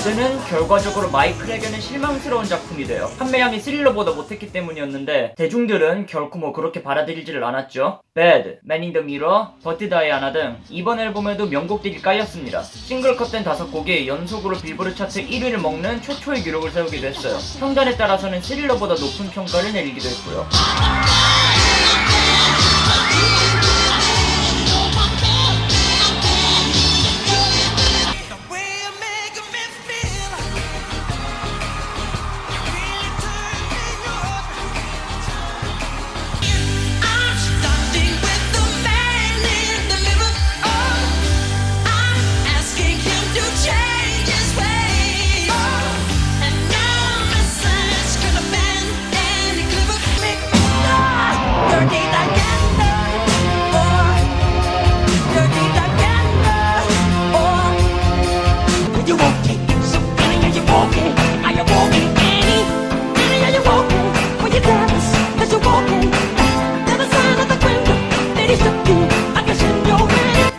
배드는 결과적으로 마이클에게는 실망스러운 작품이 돼요. 판매량이 스릴러보다 못했기 때문이었는데 대중들은 결코 뭐 그렇게 받아들이지를 않았죠. 배드, 맨 인 더 미러, 버트 다이아나 등 이번 앨범에도 명곡들이 깔렸습니다. 싱글 컷된 5곡이 연속으로 빌보드 차트 1위를 먹는 최초의 기록을 세우기도 했어요. 평단에 따라서는 스릴러보다 높은 평가를 내리기도 했고요.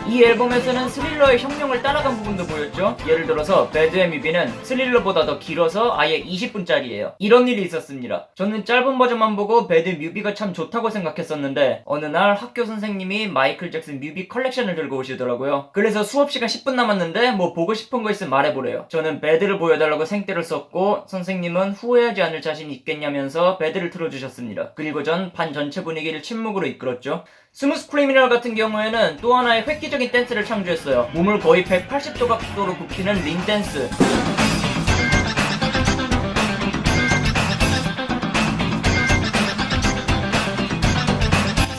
이 앨범에서는 스릴러의 혁명을 따라간 부분도 보였죠. 예를 들어서 배드의 뮤비는 스릴러보다 더 길어서 아예 20분짜리예요. 이런 일이 있었습니다. 저는 짧은 버전만 보고 배드 뮤비가 참 좋다고 생각했었는데 어느 날 학교 선생님이 마이클 잭슨 뮤비 컬렉션을 들고 오시더라고요. 그래서 수업시간 10분 남았는데 뭐 보고 싶은 거 있으면 말해보래요. 저는 배드를 보여달라고 생떼를 썼고 선생님은 후회하지 않을 자신이 있겠냐면서 배드를 틀어주셨습니다. 그리고 전 반 전체 분위기를 침묵으로 이끌었죠. 스무스 크리미널 같은 경우에는 또 하나의 획기적인 댄스를 창조했어요. 몸을 거의 180도 각도로 굽히는 링 댄스.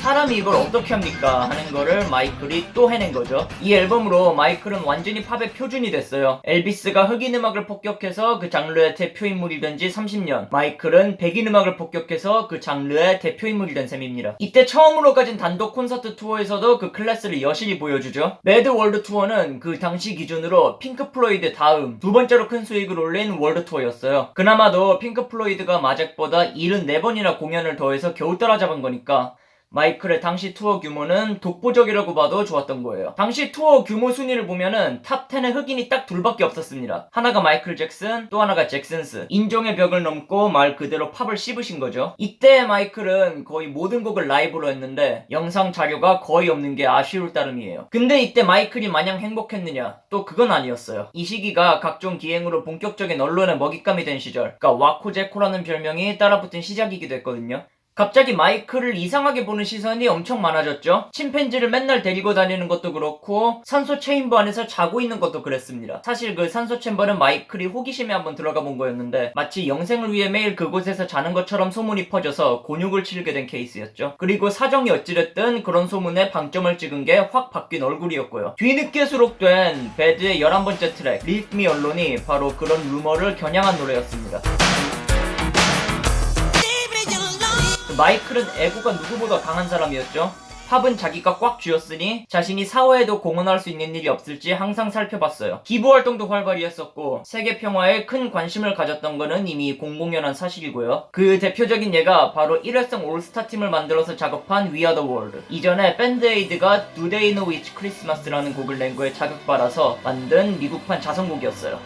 사람이 이걸 어떻게 합니까? 하는 거를 마이클이 또 해낸 거죠. 이 앨범으로 마이클은 완전히 팝의 표준이 됐어요. 엘비스가 흑인 음악을 폭격해서 그 장르의 대표인물이 된 지 30년. 마이클은 백인 음악을 폭격해서 그 장르의 대표인물이 된 셈입니다. 이때 처음으로 가진 단독 콘서트 투어에서도 그 클래스를 여실히 보여주죠. 매드 월드 투어는 그 당시 기준으로 핑크 플로이드 다음 두 번째로 큰 수익을 올린 월드 투어였어요. 그나마도 핑크 플로이드가 마잭보다 74번이나 공연을 더해서 겨우 따라잡은 거니까 마이클의 당시 투어 규모는 독보적이라고 봐도 좋았던 거예요. 당시 투어 규모 순위를 보면은 탑 10에 흑인이 딱 둘밖에 없었습니다. 하나가 마이클 잭슨, 또 하나가 잭슨스. 인종의 벽을 넘고 말 그대로 팝을 씹으신 거죠. 이때 마이클은 거의 모든 곡을 라이브로 했는데 영상 자료가 거의 없는 게 아쉬울 따름이에요. 근데 이때 마이클이 마냥 행복했느냐? 또 그건 아니었어요. 이 시기가 각종 기행으로 본격적인 언론의 먹잇감이 된 시절, 그러니까 와코제코라는 별명이 따라붙은 시작이기도 했거든요. 갑자기 마이클을 이상하게 보는 시선이 엄청 많아졌죠. 침팬지를 맨날 데리고 다니는 것도 그렇고 산소 체인버 안에서 자고 있는 것도 그랬습니다. 사실 그 산소 챔버는 마이클이 호기심에 한번 들어가 본 거였는데 마치 영생을 위해 매일 그곳에서 자는 것처럼 소문이 퍼져서 곤욕을 치르게 된 케이스였죠. 그리고 사정이 어찌됐든 그런 소문에 방점을 찍은 게 확 바뀐 얼굴이었고요. 뒤늦게 수록된 배드의 11번째 트랙 Leave Me Alone이 바로 그런 루머를 겨냥한 노래였습니다. 마이클은 애고가 누구보다 강한 사람이었죠. 팝은 자기가 꽉 쥐었으니 자신이 사회에도 공헌할 수 있는 일이 없을지 항상 살펴봤어요. 기부활동도 활발히 했었고 세계 평화에 큰 관심을 가졌던 거는 이미 공공연한 사실이고요. 그 대표적인 예가 바로 일회성 올스타 팀을 만들어서 작업한 We Are The World. 이전에 밴드에이드가 Do They Know It's Christmas라는 곡을 낸 거에 자극받아서 만든 미국판 자성곡이었어요.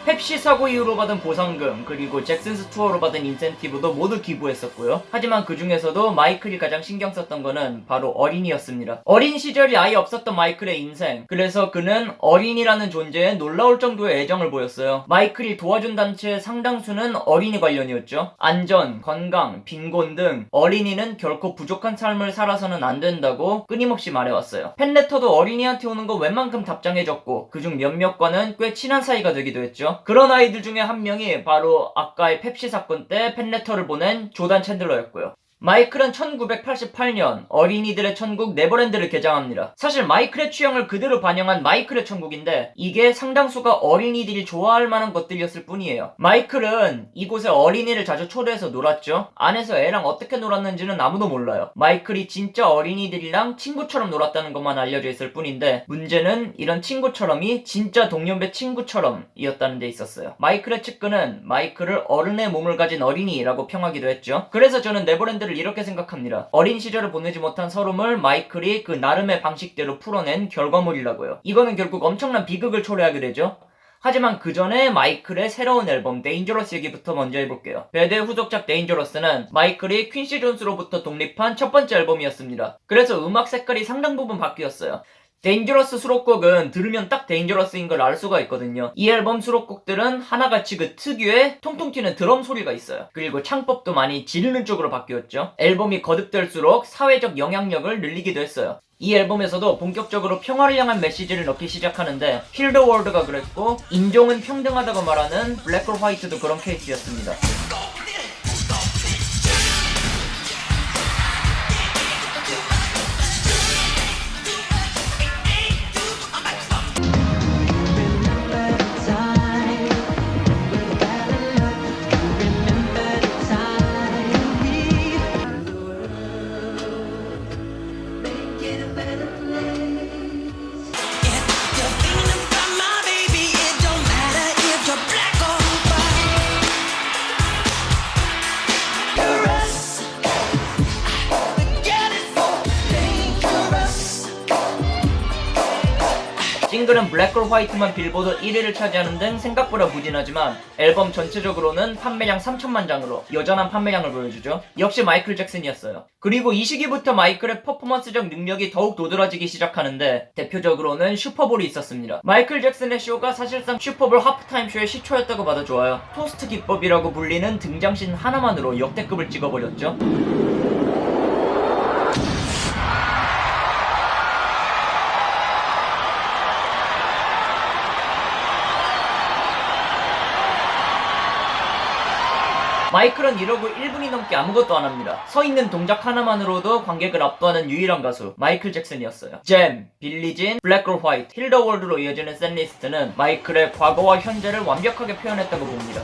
펩시 사고 이후로 받은 보상금 그리고 잭슨스 투어로 받은 인센티브도 모두 기부했었고요. 하지만 그 중에서도 마이클이 가장 신경 썼던 거는 바로 어린이였습니다. 어린 시절이 아예 없었던 마이클의 인생. 그래서 그는 어린이라는 존재에 놀라울 정도의 애정을 보였어요. 마이클이 도와준 단체의 상당수는 어린이 관련이었죠. 안전, 건강, 빈곤 등 어린이는 결코 부족한 삶을 살아서는 안 된다고 끊임없이 말해왔어요. 팬레터도 어린이한테 오는 거 웬만큼 답장해줬고 그중 몇몇과는 꽤 친한 사이가 되기도 했죠. 그런 아이들 중에 한 명이 바로 아까의 펩시 사건 때 팬레터를 보낸 조단 챈들러였고요. 마이클은 1988년 어린이들의 천국 네버랜드를 개장합니다. 사실 마이클의 취향을 그대로 반영한 마이클의 천국인데 이게 상당수가 어린이들이 좋아할 만한 것들이었을 뿐이에요. 마이클은 이곳에 어린이를 자주 초대해서 놀았죠. 안에서 애랑 어떻게 놀았는지는 아무도 몰라요. 마이클이 진짜 어린이들이랑 친구처럼 놀았다는 것만 알려져 있을 뿐인데 문제는 이런 친구처럼이 진짜 동년배 친구처럼 이었다는 데 있었어요. 마이클의 측근은 마이클을 어른의 몸을 가진 어린이라고 평하기도 했죠. 그래서 저는 네버랜드를 이렇게 생각합니다. 어린 시절을 보내지 못한 서름을 마이클이 그 나름의 방식대로 풀어낸 결과물이라고요. 이거는 결국 엄청난 비극을 초래하게 되죠. 하지만 그 전에 마이클의 새로운 앨범 데인저러스 얘기부터 먼저 해볼게요. 배드의 후속작 데인저러스는 마이클이 퀸시 존스로부터 독립한 첫 번째 앨범이었습니다. 그래서 음악 색깔이 상당 부분 바뀌었어요. 데인저러스 수록곡은 들으면 딱 데인저러스인 걸 알 수가 있거든요. 이 앨범 수록곡들은 하나같이 그 특유의 통통 튀는 드럼 소리가 있어요. 그리고 창법도 많이 지르는 쪽으로 바뀌었죠. 앨범이 거듭될수록 사회적 영향력을 늘리기도 했어요. 이 앨범에서도 본격적으로 평화를 향한 메시지를 넣기 시작하는데 힐 더 월드가 그랬고 인종은 평등하다고 말하는 블랙 올 화이트도 그런 케이스였습니다. 싱글은 블랙 올 화이트만 빌보드 1위를 차지하는 등 생각보다 부진하지만 앨범 전체적으로는 판매량 3천만 장으로 여전한 판매량을 보여주죠. 역시 마이클 잭슨이었어요. 그리고 이 시기부터 마이클의 퍼포먼스적 능력이 더욱 도드라지기 시작하는데 대표적으로는 슈퍼볼이 있었습니다. 마이클 잭슨의 쇼가 사실상 슈퍼볼 하프타임 쇼의 시초였다고 봐도 좋아요. 토스트 기법이라고 불리는 등장신 하나만으로 역대급을 찍어버렸죠. 마이클은 이러고 1분이 넘게 아무것도 안합니다. 서있는 동작 하나만으로도 관객을 압도하는 유일한 가수 마이클 잭슨이었어요. 잼, 빌리진, 블랙 올 화이트, 힐 더 월드로 이어지는 셋리스트는 마이클의 과거와 현재를 완벽하게 표현했다고 봅니다.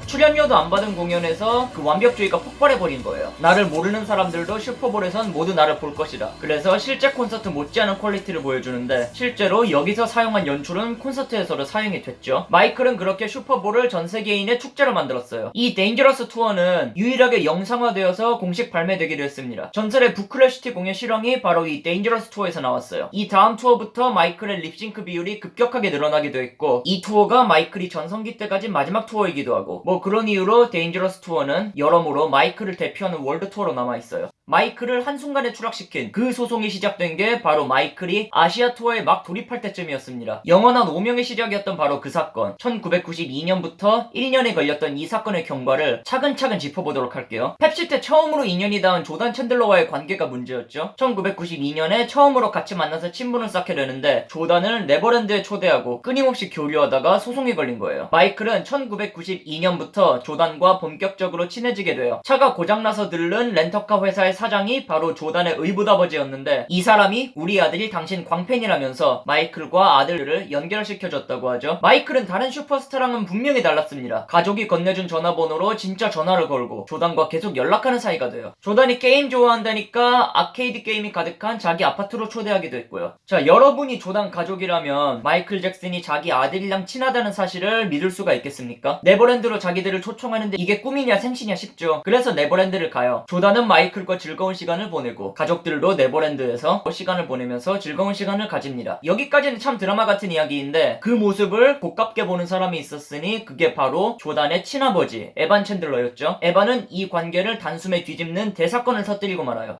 출연료도 안 받은 공연에서 그 완벽주의가 폭발해버린 거예요. 나를 모르는 사람들도 슈퍼볼에선 모두 나를 볼 것이다. 그래서 실제 콘서트 못지않은 퀄리티를 보여주는데 실제로 여기서 사용한 연출은 콘서트에서도 사용이 됐죠. 마이클은 그렇게 슈퍼볼을 전 세계인의 축제로 만들었어요. 이 데인저러스 투어는 유일하게 영상화되어서 공식 발매되기도 했습니다. 전설의 부클래시티 공연 실황이 바로 이 데인저러스 투어에서 나왔어요. 이 다음 투어부터 마이클의 립싱크 비율이 급격하게 늘어나기도 했고 이 투어가 마이클이 전성기 때까지 마지막 투어이기도 하고 그런 이유로 데인저러스 투어는 여러모로 마이클을 대표하는 월드 투어로 남아있어요. 마이클을 한순간에 추락시킨 그 소송이 시작된 게 바로 마이클이 아시아 투어에 막 돌입할 때쯤이었습니다. 영원한 오명의 시작이었던 바로 그 사건, 1992년부터 1년에 걸렸던 이 사건의 경과를 차근차근 짚어보도록 할게요. 펩시 때 처음으로 인연이 닿은 조단 챈들러와의 관계가 문제였죠. 1992년에 처음으로 같이 만나서 친분을 쌓게 되는데 조단을 네버랜드에 초대하고 끊임없이 교류하다가 소송이 걸린 거예요. 마이클은 1992년부터 조단과 본격적으로 친해지게 돼요. 차가 고장나서 들른 렌터카 회사의 사장이 바로 조단의 의붓아버지였는데 이 사람이 우리 아들이 당신 광팬이라면서 마이클과 아들을 연결시켜줬다고 하죠. 마이클은 다른 슈퍼스타랑은 분명히 달랐습니다. 가족이 건네준 전화번호로 진짜 전화를 걸고 조단과 계속 연락하는 사이가 돼요. 조단이 게임 좋아한다니까 아케이드 게임이 가득한 자기 아파트로 초대하기도 했고요. 자, 여러분이 조단 가족이라면 마이클 잭슨이 자기 아들이랑 친하다는 사실을 믿을 수가 있겠습니까? 네버랜드로 자기들을 초청하는데 이게 꿈이냐 생시냐 싶죠. 그래서 네버랜드를 가요. 조단은 마이클과 즐거운 시간을 보내고 가족들도 네버랜드에서 시간을 보내면서 즐거운 시간을 가집니다. 여기까지는 참 드라마 같은 이야기인데 그 모습을 고깝게 보는 사람이 있었으니 그게 바로 조단의 친아버지 에반 챈들러였죠. 에반은 이 관계를 단숨에 뒤집는 대사건을 터뜨리고 말아요.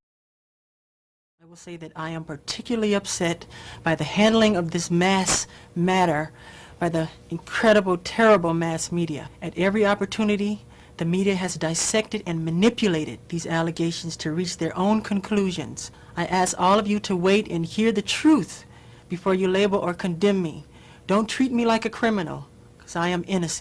I will say that I am particularly upset by the handling of this mass matter by the incredible, terrible mass media. At every opportunity, the media has dissected and manipulated these allegations to reach their own conclusions. I ask all of you to wait and hear the truth before you label or condemn me. Don't treat me like a criminal, because I am innocent.